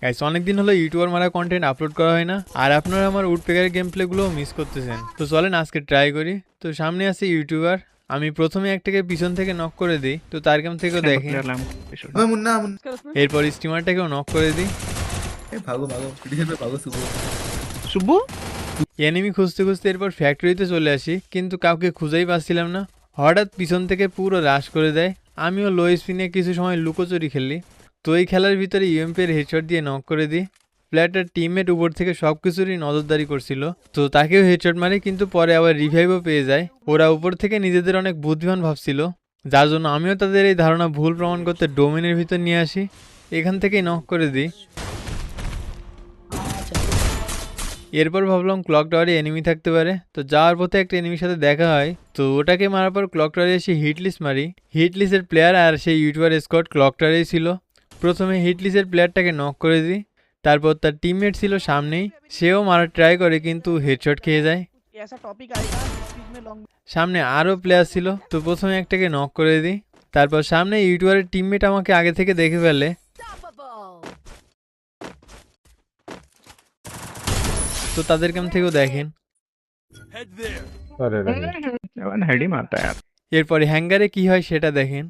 Guys অনেকদিন হলো YouTuber মারা কন্টেন্ট আপলোড করা হয় না, আর আপনারা আমার উডপেকারের গেম প্লেগুলো মিস করতেছেন। তো চলেন আজকে ট্রাই করি। তো সামনে আছে ইউটিউবার, আমি প্রথমে একটাকে পিছন থেকে নক করে দিই, তো তার গেম থেকেও দেখি। मुन्ना এরপর স্টিমারটাকেও নক করে দিই। भागो भागो पीछे पे भागो सुबह শুভু এনিমি খুঁজতে খুঁজতে এরপর ফ্যাক্টরিতে চলে আসি, কিন্তু কাউকে খুঁজেই পাচ্ছিলাম না। হঠাৎ পিছন থেকে পুরো রাশ করে দেয়। আমিও লো স্পিনে কিছু সময় লুকোচুরি খেলি। তো এই খেলার ভিতরে ইউএমপি-এর হেডশট দিয়ে নক করে দিই। প্লেয়ারটার টিমমেট উপর থেকে সব কিছুরই নজরদারি করছিল, তো তাকেও হেডশট মারে, কিন্তু পরে আবার রিভাইভও পেয়ে যায়। ওরা উপর থেকে নিজেদের অনেক বুদ্ধিমান ভাবছিল, যার জন্য আমিও তাদের এই ধারণা ভুল প্রমাণ করতে ডোমেনের ভিতর নিয়ে আসি। এখান থেকেই নক করে দিই। এরপর ভাবলাম ক্লক টাওয়ারে এনিমি থাকতে পারে, তো যাওয়ার পথে একটা এনিমির সাথে দেখা হয়। তো ওটাকে মারার পর ক্লক টাওয়ারে এসে হিটলিস্ট মারি। হিটলিস্টের প্লেয়ার আর সেই ইউটিউবার স্কোয়াড ক্লক টাওয়ারেই ছিল। প্রথমে হিটলিস্টের প্লেয়ারটাকে নক করে দিই, তারপর তার টিমমেট ছিল সামনেই, সেও মারার ট্রাই করে কিন্তু হেডশট খেয়ে যায়। সামনে আরও প্লেয়ার ছিল, তো প্রথমে একটাকে নক করে দিই। তারপর সামনে ইউটিউবারের টিমমেট আমাকে আগে থেকে দেখে ফেলে, তো তাদের কাম থেকেও দেখেন। হেডি মারতা यार এরপরে হ্যাঙ্গারে কি হয় সেটা দেখেন।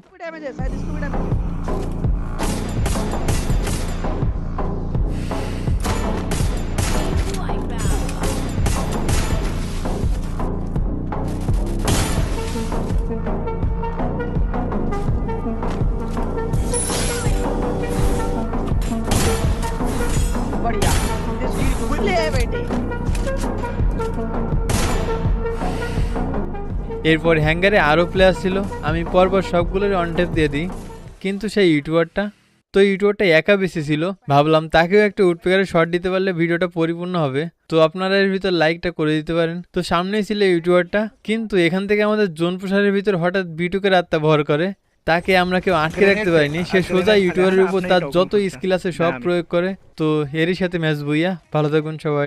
बढ़िया खुले है बेटे এরপর হ্যাঙ্গারে আরও প্লেয়ার ছিল, আমি পরপর সবগুলোর অনটেপ দিয়ে দিই। কিন্তু সেই ইউটিউবারটা একা বেশি ছিল। ভাবলাম তাকেও একটা উডপেকারে শট দিতে পারলে ভিডিওটা পরিপূর্ণ হবে। তো আপনারা এর ভিতর লাইকটা করে দিতে পারেন। তো সামনেই ছিল ইউটিউবারটা, কিন্তু এখান থেকে আমাদের জোন প্রসারের ভিতর হঠাৎ বিটুকের আত্মা ভর করে। তাকে আমরা কেউ আটকে রাখতে পারিনি, সে সোজা ইউটিউবারের উপর তার যত স্কিল আছে সব প্রয়োগ করে। তো এরই সাথে ম্যাচ বইয়া। ভালো থাকুন সবাই।